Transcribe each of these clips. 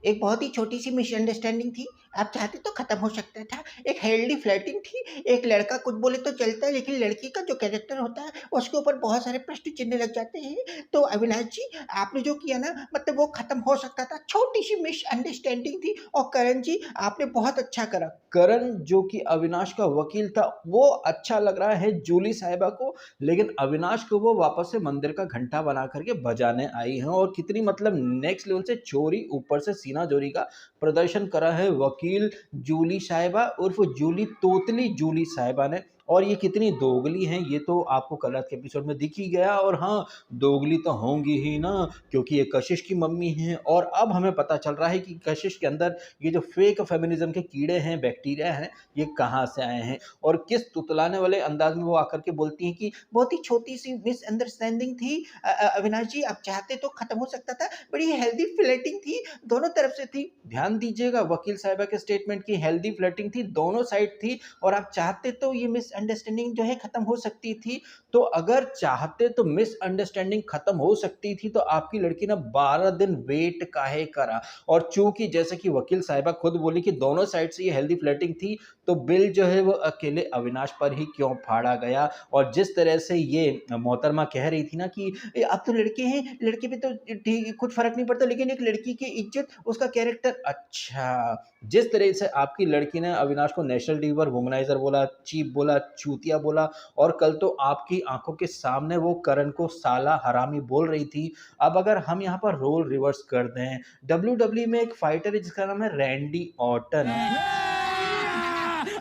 एक बहुत ही छोटी-सी मिसअंडरस्टैंडिंग थी, आप चाहते तो खत्म हो सकता था। एक हेल्दी फ्लर्टिंग थी, एक लड़का कुछ बोले तो चलता है, लेकिन लड़की का जो कैरेक्टर होता है, उसके ऊपर बहुत सारे प्रश्न चिन्ह लग जाते हैं। तो अविनाश जी, आपने जो किया ना, मतलब वो खत्म हो सकता था, छोटी-सी मिसअंडरस्टैंडिंग थी। और करण जी, आपने बहुत अच्छा करा। करण जो कि अविनाश का वकील था, वो अच्छा लग रहा है जूली साहिबा को, लेकिन अविनाश को वो वापस से मंदिर का घंटा बना करके बजाने आई हैं और कितनी मतलब नेक्स्ट लेवल से चोरी ऊपर से सीना जोरी का प्रदर्शन करा है वकील जूली साहिबा उर्फ जूली तोतली जूली साहिबा ने। और ये कितनी दोगली हैं ये तो आपको कल रात के एपिसोड में दिख ही गया। और हाँ, दोगली तो होंगी ही ना, क्योंकि ये कशिश की मम्मी हैं। और अब हमें पता चल रहा है कि कशिश के अंदर ये जो फेक फेमिनिज्म के कीड़े हैं, बैक्टीरिया हैं, ये कहाँ से आए हैं और किस तुतलाने वाले अंदाज में वो आकर के बोलती हैं कि बहुत ही छोटी-सी मिसअंडरस्टैंडिंग थी। अविनाश जी, आप चाहते तो खत्म हो सकता था। बड़ी हेल्दी फ्लर्टिंग थी, दोनों तरफ से थी। ध्यान दीजिएगा वकील साहिबा के स्टेटमेंट की, हेल्दी फ्लर्टिंग थी, दोनों साइड थी और आप चाहते तो ये मिसअंडरस्टैंडिंग जो है खत्म हो सकती थी। तो अगर चाहते तो मिसअंडरस्टैंडिंग खत्म हो सकती थी तो आपकी लड़की ने 12 दिन वेट काहे करा। और चूंकि जैसे कि वकील साहिबा खुद बोली कि दोनों साइड से ये हेल्दी फ्लर्टिंग थी, तो बिल जो है वो अकेले अविनाश पर ही क्यों फाड़ा गया। और जिस तरह से ये मोहतरमा कह रही थी ना कि आप तो लड़के हैं, लड़के पे तो ठीक कुछ फ़र्क नहीं पड़ता, लेकिन एक लड़की की इज़्ज़त, उसका कैरेक्टर। अच्छा, जिस तरह से आपकी लड़की ने अविनाश को नेशनल लीवर वुमनाइज़र बोला, चीप बोला, चूतिया बोला और कल तो आपकी आँखों के सामने वो करण को साला हरामी बोल रही थी। अब अगर हम यहाँ पर रोल रिवर्स कर दें, डब्ल्यूडब्ल्यूई में एक फाइटर है जिसका नाम है रैंडी ऑर्टन।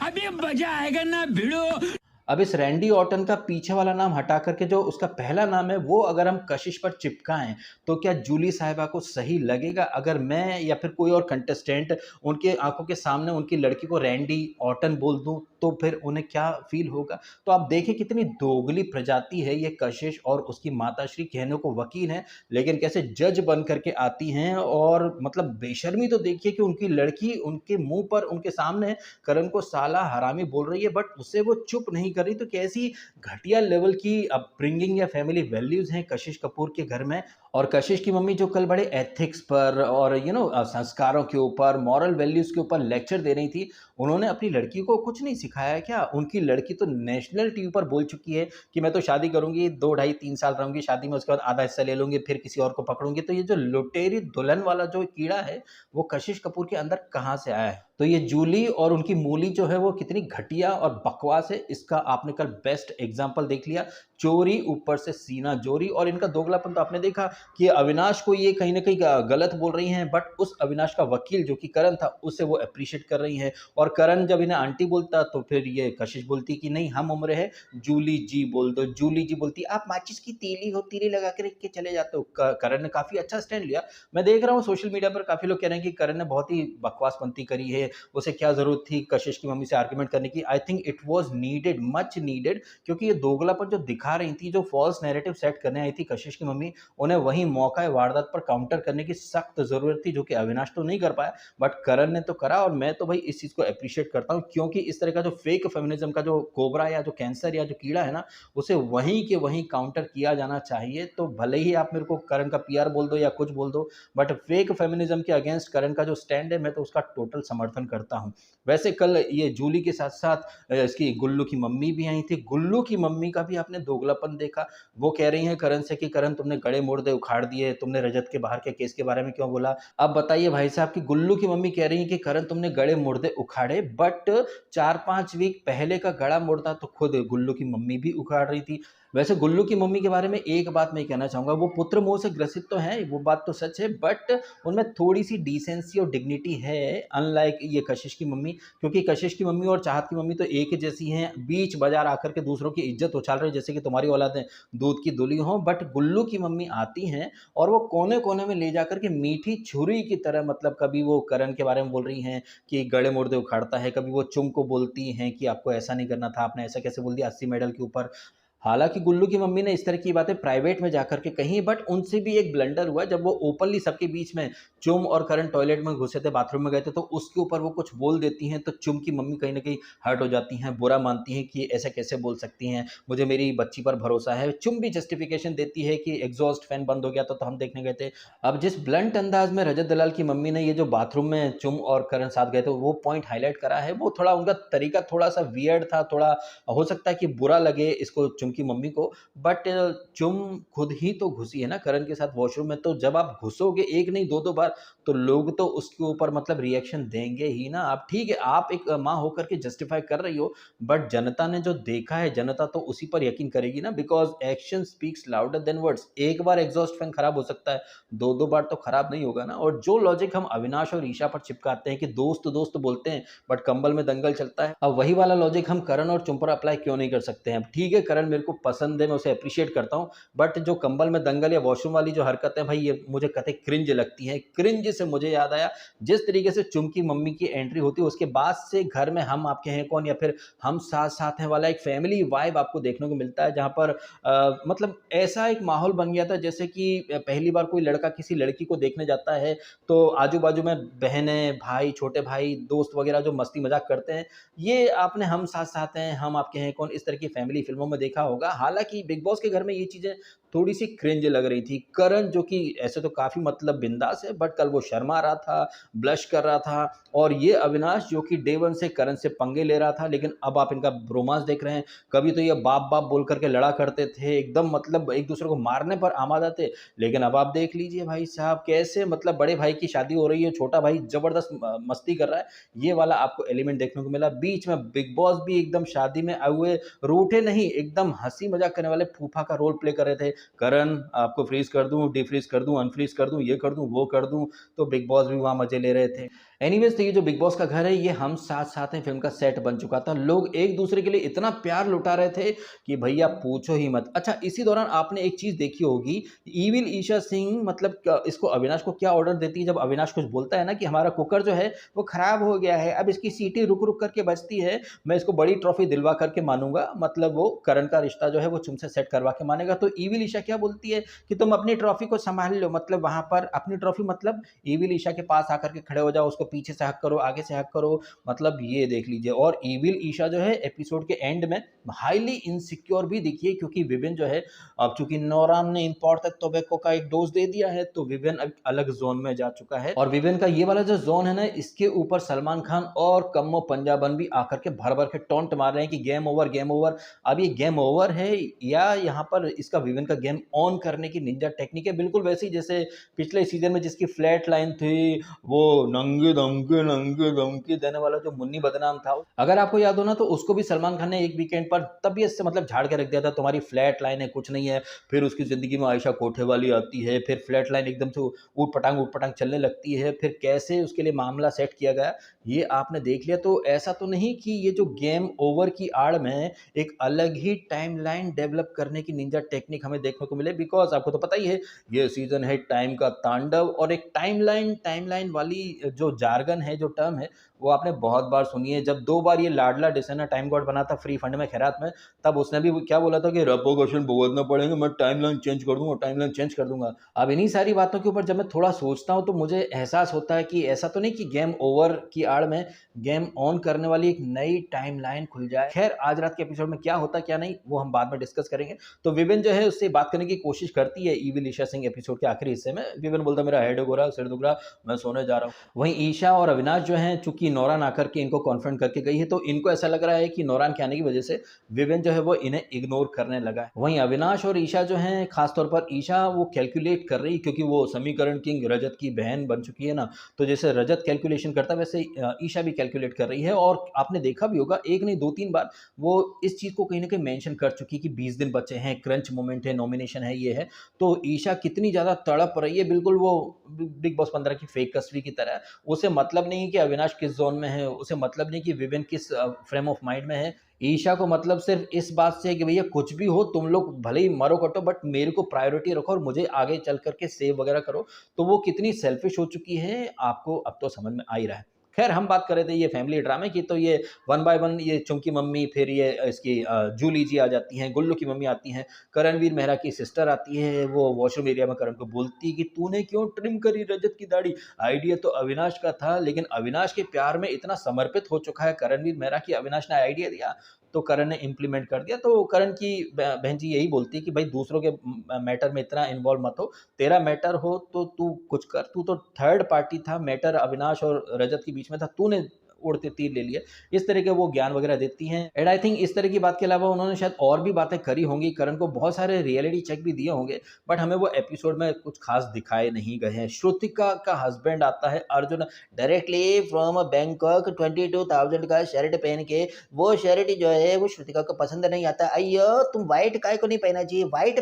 अभी मजा आएगा ना भिड़ो। अब इस रैंडी ऑर्टन का पीछे वाला नाम हटा करके जो उसका पहला नाम है वो अगर हम कशिश पर चिपकाएं, तो क्या जूली साहिबा को सही लगेगा? अगर मैं या फिर कोई और कंटेस्टेंट उनके आंखों के सामने उनकी लड़की को रैंडी ऑर्टन बोल दूं, तो फिर उन्हें क्या फील होगा? तो आप देखें कितनी दोगली प्रजाति है ये कशिश। और उसकी माताश्री कहने को वकील हैं, लेकिन कैसे जज बन करके आती हैं। और मतलब बेशर्मी तो देखिए कि उनकी लड़की उनके मुंह पर उनके सामने करण को साला हरामी बोल रही है, बट उससे वो चुप नहीं कर रही। तो कैसी घटिया लेवल की अपब्रिंगिंग या फैमिली वैल्यूज हैं कशिश कपूर के घर में। और कशिश की मम्मी जो कल बड़े एथिक्स पर और संस्कारों के ऊपर, मॉरल वैल्यूज के ऊपर लेक्चर दे रही थी, उन्होंने अपनी लड़की को कुछ नहीं सिखाया क्या? उनकी लड़की तो नेशनल टीवी पर बोल चुकी है कि मैं तो शादी करूंगी, 2 ढाई 3 साल रहूंगी शादी में, उसके बाद आधा हिस्सा ले लूंगी, फिर किसी और को पकड़ूंगी। तो ये जो लुटेरी दुल्हन वाला जो कीड़ा है, वो कशिश कपूर के अंदर कहाँ से आया है? तो ये जूली और उनकी मूली जो है वो कितनी घटिया और बकवास है, इसका आपने कल बेस्ट एग्जाम्पल देख लिया। चोरी ऊपर से सीना जोरी। और इनका दोगलापन तो आपने देखा कि अविनाश को ये कहीं ना कहीं गलत बोल रही हैं, बट उस अविनाश का वकील जो कि करण था, उसे वो अप्रिशिएट कर रही हैं। और करण जब इन्हें आंटी बोलता तो फिर ये कशिश बोलती कि नहीं, हम उम्र है, जूली जी बोल दो। जूली जी बोलती आप माचिस की तीली हो, तीली लगा के रख के चले जाते हो। करण ने काफी अच्छा स्टैंड लिया। मैं देख रहा हूँ सोशल मीडिया पर काफी लोग कह रहे हैं कि करण ने बहुत ही बकवासपंती करी है, उसे क्या जरूरत थी कशिश की मम्मी से आर्ग्यूमेंट करने की। I think it was needed, much needed, क्योंकि ये दोगलापन जो दिखा रही थी, जो फॉल्स नैरेटिव सेट करने आई थी कशिश की मम्मी, उन्हें वही मौका वारदात पर काउंटर करने की सख्त जरूरत थी, जो कि अविनाश तो नहीं कर पाया, बट करण ने तो करा। और मैं तो भाई इस चीज को अप्रिशिएट करता हूँ, क्योंकि इस तरह का जो फेक फेमिनिज्म का जो कोबरा या जो कैंसर या जो कीड़ा है ना, उसे वहीं के वहीं काउंटर किया जाना चाहिए। तो भले ही आप मेरे को करण का पीआर बोल दो या कुछ बोल दो, बट फेक फेमिनिज्म के अगेंस्ट करण का जो स्टैंड है, मैं तो उसका टोटल समर्थन करता हूँ। वैसे कल ये जूली के साथ साथ इसकी गुल्लू की मम्मी भी आई थी। गुल्लू की मम्मी का भी आपने दोगलापन देखा। वो कह रही हैं करण से कि करण, तुमने गड़े मुर्दे उखाड़ दिए, तुमने रजत के बाहर के केस के बारे में क्यों बोला? अब बताइए भाई साहब कि गुल्लू की मम्मी कह रही है कि करण तुमने गड़े मुर्दे उखाड़े, बट 4-5 वीक पहले का गड़ा मुर्दा तो खुद गुल्लू की मम्मी भी उखाड़ रही थी। वैसे गुल्लू की मम्मी के बारे में एक बात मैं कहना चाहूंगा, वो पुत्र मोह से ग्रसित तो हैं, वो बात तो सच है, बट उनमें थोड़ी सी डिसेंसी और डिग्निटी है, अनलाइक ये कशिश की मम्मी। क्योंकि कशिश की मम्मी और चाहत की मम्मी तो एक ही जैसी हैं, बीच बाजार आकर के दूसरों की इज्जत उछाल रही, जैसे कि तुम्हारी औलादें दूध की धुली हों। बट गुल्लू की मम्मी आती हैं और वो कोने कोने में ले जाकर के मीठी छुरी की तरह, मतलब कभी वो करण के बारे में बोल रही हैं कि गड़े मुर्दे उखाड़ता है, कभी वो चुम को बोलती हैं कि आपको ऐसा नहीं करना था, आपने ऐसा कैसे बोल दिया 80 मेडल के ऊपर। हालांकि गुल्लू की मम्मी ने इस तरह की बातें प्राइवेट में जाकर के कही, बट उनसे भी एक ब्लंडर हुआ जब वो ओपनली सबके बीच में चुम और करण टॉयलेट में घुसे थे, बाथरूम में गए थे, तो उसके ऊपर वो कुछ बोल देती हैं तो चुम की मम्मी कहीं ना कहीं हर्ट हो जाती हैं, बुरा मानती हैं कि ऐसा कैसे बोल सकती हैं, मुझे मेरी बच्ची पर भरोसा है। चुम भी जस्टिफिकेशन देती है कि एग्जॉस्ट फैन बंद हो गया था तो हम देखने गए थे। अब जिस ब्लंट अंदाज में रजत दलाल की मम्मी ने ये जो बाथरूम में चुम और करण साथ गए थे वो पॉइंट हाईलाइट करा है, वो थोड़ा उनका तरीका थोड़ा सा वियर्ड था, थोड़ा हो सकता है कि बुरा लगे इसको चुम की मम्मी को, बट चुम खुद ही तो घुसी है ना करण के साथ वॉशरूम में, तो जब आप घुसोगे एक नहीं दो दो बार तो लोग तो उसके ऊपर मतलब रिएक्शन देंगे ही ना। आप ठीक है, आप एक माँ होकर के जस्टिफाई कर रही हो, बट जनता ने जो देखा है जनता तो उसी पर यकीन करेगी ना, because action speaks louder than words. एक बार एग्जॉस्ट फैन खराब हो सकता है, दो दो बार तो खराब नहीं होगा ना। और जो लॉजिक हम अविनाश और ईशा पर चिपकाते हैं कि दोस्त दोस्त बोलते हैं बट कंबल में दंगल चलता है, अब वही वाला लॉजिक हम करण और चुम पर अप्लाई क्यों नहीं कर सकते हैं। ठीक है, करण मेरे को पसंद है, मैं उसे अप्रिशिएट करता हूँ, बट जो कंबल में दंगल या वॉशरूम वाली जो हरकत है भाई, ये मुझे कतई क्रिंज लगती है। क्रिंज से मुझे याद आया जिस तरीके से चुम की मम्मी की एंट्री होती है उसके बाद से घर में हम आपके हैं कौन या फिर हम साथ साथ हैं वाला एक फैमिली वाइब आपको देखने को मिलता है, जहां पर मतलब ऐसा एक माहौल बन गया था जैसे कि पहली बार कोई लड़का किसी लड़की को देखने जाता है तो आजू बाजू में बहनें भाई छोटे भाई दोस्त वगैरह जो मस्ती मजाक करते हैं, ये आपने हम साथ साथ हैं हम आपके हैं कौन इस तरह की फैमिली फिल्मों में देखा होगा। हालांकि बिग बॉस के घर में ये चीजें थोड़ी सी क्रिंज लग रही थी। करण जो कि ऐसे तो काफी मतलब बिंदास है, बट कल वो शर्मा रहा था, ब्लश कर रहा था, और ये अविनाश जो कि डे वन से करण से पंगे ले रहा था, लेकिन अब आप इनका रोमांस देख रहे हैं। कभी तो ये बाप बाप बोल करके लड़ा करते थे, एकदम मतलब एक दूसरे को मारने पर आमादा थे, लेकिन अब आप देख लीजिए भाई साहब कैसे मतलब बड़े भाई की शादी हो रही है, छोटा भाई जबरदस्त मस्ती कर रहा है, ये वाला आपको एलिमेंट देखने को मिला। बीच में बिग बॉस भी एकदम शादी में आए हुए रूठे नहीं, एकदम हंसी मजाक करने वाले फूफा का रोल प्ले कर रहे थे। करण आपको फ्रीज कर दूं, डिफ्रीज कर दूं, अनफ्रीज कर दूं, ये कर दूं, वो कर दूं, तो बिग बॉस भी वहां मजे ले रहे थे। एनीवेज, तो ये जो बिग बॉस का घर है ये हम साथ साथ हैं फिल्म का सेट बन चुका था। लोग एक दूसरे के लिए इतना प्यार लुटा रहे थे कि भैया पूछो ही मत। अच्छा, इसी दौरान आपने एक चीज देखी होगी, ईविल ईशा सिंह मतलब इसको अविनाश को क्या ऑर्डर देती है जब अविनाश कुछ बोलता है ना कि हमारा कुकर जो है वो खराब हो गया है, अब इसकी सीटी रुक रुक करके बजती है, मैं इसको बड़ी ट्रॉफी दिलवा करके मानूंगा, मतलब वो करण का रिश्ता जो है वो तुमसे सेट करवा के मानेगा। तो ईविल ईशा क्या बोलती है कि तुम अपनी ट्रॉफी को संभाल लो, मतलब वहां पर अपनी ट्रॉफी मतलब ईविल ईशा के पास आकर के खड़े हो जाओ, उसको पीछे से हक करो, आगे से हक करो, मतलब ये देख लीजिए। और ईविल ईशा जो है एपिसोड के एंड में हाईली इनसिक्योर भी दिखी है, क्योंकि विवेन जो है अब चूंकि नौरान ने इम्पोर्टेड टोबैको का एक डोज दे दिया है तो विवेन अब अलग जोन में जा चुका है, और विवेन का ये वाला जो जोन है ना इसके ऊपर सलमान खान और कम्मो पंजाबन भी आकर के भर भर के टॉन्ट मार रहे हैं कि गेम ओवर गेम ओवर। अब ये गेम ओवर है या यहाँ पर इसका विवेन का गेम ऑन करने की निंजा टेक्निक है, बिल्कुल वैसी जैसे पिछले सीजन में जिसकी फ्लैट लाइन थी, वो नंगे धमकी देने वाला जो मुन्नी बदनाम था, अगर आपको याद हो ना, तो उसको भी सलमान खान ने एक वीकेंड पर तबीयत से मतलब झाड़ के रख दिया था, तुम्हारी फ्लैट लाइन है कुछ नहीं है। फिर उसकी जिंदगी में आयशा कोठे वाली आती है, फिर फ्लैट लाइन एकदम से ऊट पटांग चलने लगती है, फिर कैसे उसके लिए मामला सेट किया गया ये आपने देख लिया। तो ऐसा तो नहीं कि ये जो गेम ओवर की आड़ में एक अलग ही टाइमलाइन डेवलप करने की निंजा टेक्निक हमें देखने को मिले, बिकॉज आपको तो पता ही है ये सीजन है टाइम का तांडव, और एक टाइमलाइन वाली जो जार्गन है, जो टर्म है, वो आपने बहुत बार सुनी है। जब 2 बार ये लाडला डिसेना टाइम गॉड बना था फ्री फंड में खैरात में, तब उसने भी क्या बोला था कि रपो क्वेश्चन भुगतना पड़ेंगे, मैं टाइमलाइन चेंज कर दूंगा। अब इन्हीं सारी बातों के ऊपर जब मैं थोड़ा सोचता हूँ तो मुझे एहसास होता है कि ऐसा तो नहीं कि गेम ओवर की आड़ में गेम ऑन करने वाली एक नई टाइमलाइन खुल जाए। खैर, आज रात के एपिसोड में क्या होता क्या नहीं वो हम बाद में डिस्कस करेंगे। तो विवेन जो है उससे बात करने की कोशिश करती है ईविल ईशा सिंह एपिसोड के आखिरी हिस्से में। विवेन बोलता मेरा हेड हो रहा, सिर दुख रहा, मैं सोने जा रहा हूँ। वहीं ईशा और अविनाश जो हैं, चूंकि नौरान आकर के इनको कॉन्फ्रंट करके गई है तो इनको ऐसा लग रहा है कि नौरान के आने की वजह से विवेन जो है वो इन्हें इग्नोर करने लगा है। वहीं अविनाश और ईशा जो हैं, खासतौर पर ईशा वो कैलकुलेट कर रही, क्योंकि वो समीकरण किंग रजत की बहन बन चुकी है ना, तो जैसे रजत कैलकुलेशन करता है वैसे ईशा भी कैलकुलेट कर रही है। और आपने देखा भी होगा एक नहीं 2-3 बार वो इस चीज को कहीं ना कहीं मेंशन कर चुकी कि 20 दिन बचे हैं, क्रंच मोमेंट है, नॉमिनेशन है, ये है। तो ईशा कितनी ज्यादा तड़प रही है, बिल्कुल वो बिग बॉस 15 की फेक कसवी की तरह। उसे मतलब नहीं कि अविनाश किस जोन में है, उसे मतलब नहीं कि विवेन किस फ्रेम ऑफ माइंड में है। ईशा को मतलब सिर्फ इस बात से है कि भैया कुछ भी हो, तुम लोग भले ही मरो कटो, बट मेरे को प्रायोरिटी रखो और मुझे आगे चल करके सेव वगैरह करो। तो वो कितनी सेल्फिश हो चुकी है आपको अब तो समझ में आ ही रहा है। खैर हम बात कर रहे थे ये फैमिली ड्रामे की, तो ये वन बाय वन ये चुमकी मम्मी, फिर ये इसकी जूली जी आ जाती हैं, गुल्लू की मम्मी आती हैं, करणवीर मेहरा की सिस्टर आती है, वो वॉशरूम एरिया में करण को बोलती है कि तूने क्यों ट्रिम करी रजत की दाढ़ी। आइडिया तो अविनाश का था, लेकिन अविनाश के प्यार में इतना समर्पित हो चुका है करणवीर मेहरा की अविनाश ने आइडिया दिया तो करण ने इम्प्लीमेंट कर दिया। तो करण की बहन जी यही बोलती है कि भाई दूसरों के मैटर में इतना इन्वॉल्व मत हो, तेरा मैटर हो तो तू कुछ कर, तू तो थर्ड पार्टी था, मैटर अविनाश और रजत के बीच में था, तूने उड़ते तीर ले लिए। इस तरह के वो ज्ञान वगैरह देती हैं। एंड आई थिंक इस तरह की बात के अलावा उन्होंने शायद और भी बातें करी होंगी, करण को बहुत सारे रियलिटी चेक भी दिए होंगे, बट हमें वो एपिसोड में कुछ खास दिखाए नहीं गए हैं। श्रुतिका का हस्बैंड आता है अर्जुन, डायरेक्टली फ्रॉम बैंकॉक 22,000 का शर्ट पहन के। वो शर्ट जो है वो श्रुतिका को पसंद नहीं आता। अयो तुम व्हाइट काय को नहीं पहना चाहिए, व्हाइट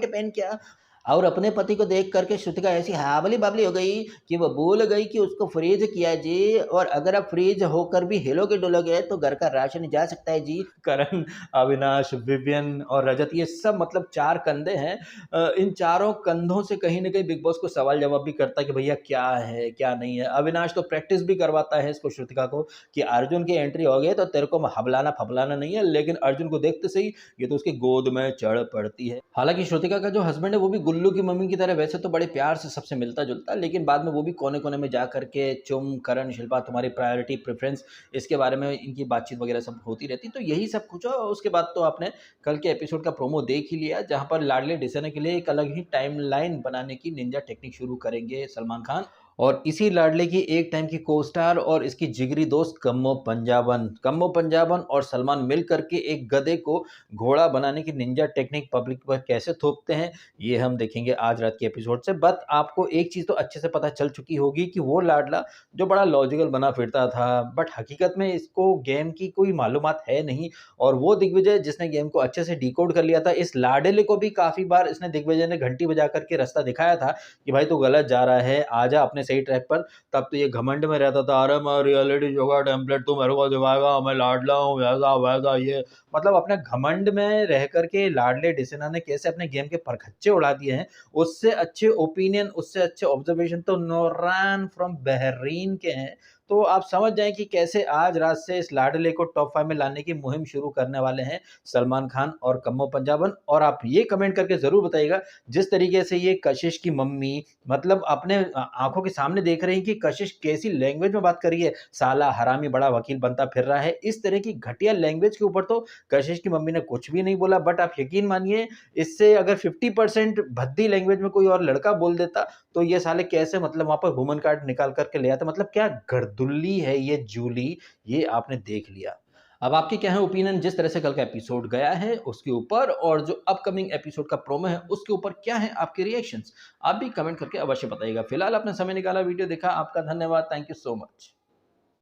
पहन क्या। और अपने पति को देख करके श्रुतिका ऐसी हावली बावली हो गई कि वो भूल गई कि उसको फ्रीज किया जी, और अगर आप फ्रीज होकर भी हिलोगे डुलोगे तो घर का राशन जा सकता है जी। करण, अविनाश, विवियन और रजत ये सब मतलब 4 कंधे हैं। इन चारों कंधों से कहीं ना कहीं बिग बॉस को सवाल जवाब भी करता है कि भैया क्या है क्या नहीं है। अविनाश तो प्रैक्टिस भी करवाता है इसको श्रुतिका को कि अर्जुन की एंट्री हो गई तो तेरे को हबलाना फबलाना नहीं है, लेकिन अर्जुन को देखते सही ये तो उसकी गोद में चढ़ पड़ती है। हालांकि श्रुतिका का जो हस्बैंड है वो भी गुल्लू की मम्मी की तरह वैसे तो बड़े प्यार से सबसे मिलता जुलता, लेकिन बाद में वो भी कोने कोने में जा करके चुम, करण, शिल्पा तुम्हारी प्रायोरिटी प्रेफरेंस, इसके बारे में इनकी बातचीत वगैरह सब होती रहती। तो यही सब कुछ हो। उसके बाद तो आपने कल के एपिसोड का प्रोमो देख ही लिया, जहां पर लाडले डिसने के लिए एक अलग ही टाइमलाइन बनाने की निंजा टेक्निक शुरू करेंगे सलमान खान, और इसी लाडले की एक टाइम की को स्टार और इसकी जिगरी दोस्त कम्मो पंजाबन और सलमान मिल करके एक गधे को घोड़ा बनाने की निंजा टेक्निक पब्लिक पर कैसे थोपते हैं, ये हम देखेंगे आज रात के एपिसोड से। बट आपको एक चीज़ तो अच्छे से पता चल चुकी होगी कि वो लाडला जो बड़ा लॉजिकल बना फिरता था, बट हकीकत में इसको गेम की कोई मालूमात है नहीं, और वो दिग्विजय जिसने गेम को अच्छे से डिकोड कर लिया था, इस लाडले को भी काफ़ी बार इसने दिग्विजय ने घंटी बजा करके रास्ता दिखाया था कि भाई तू गलत जा रहा है, आजा अपने सही ट्रैक पर। तब तो ये घमंड में रहता था, अरे मैं रियलिटी शो का टेम्पलेट तू मेरे को दिखाएगा, मैं लाडला हूँ, वैसा वैसा, ये मतलब अपने घमंड में रह करके लाडले डिसना ने कैसे अपने गेम के परखच्चे उड़ा दिए हैं। उससे अच्छे ओपिनियन, उससे अच्छे ऑब्जर्वेशन तो नूरान फ्रॉम बहरीन के हैं। तो आप समझ जाएं कि कैसे आज रात से इस लाडले को टॉप 5 में लाने की मुहिम शुरू करने वाले हैं सलमान खान और कम्मो पंजाबन। और आप ये कमेंट करके जरूर बताइएगा जिस तरीके से ये कशिश की मम्मी मतलब अपने आंखों के सामने देख रहे हैं कि कशिश कैसी लैंग्वेज में बात कर रही है, साला हरामी बड़ा वकील बनता फिर रहा है, इस तरह की घटिया लैंग्वेज के ऊपर तो कशिश की मम्मी ने कुछ भी नहीं बोला। बट आप यकीन मानिए इससे अगर 50% भद्दी लैंग्वेज में कोई और लड़का बोल देता तो ये साले कैसे मतलब वहां पर वुमन कार्ड निकाल करके ले आते। मतलब क्या गर्दुल्ली है ये जूली, ये आपने देख लिया। अब आपके क्या है ओपिनियन जिस तरह से कल का एपिसोड गया है उसके ऊपर, और जो अपकमिंग एपिसोड का प्रोमो है उसके ऊपर क्या है आपके रिएक्शंस, आप भी कमेंट करके अवश्य बताइएगा। फिलहाल आपने समय निकाला, वीडियो देखा, आपका धन्यवाद, थैंक यू सो मच।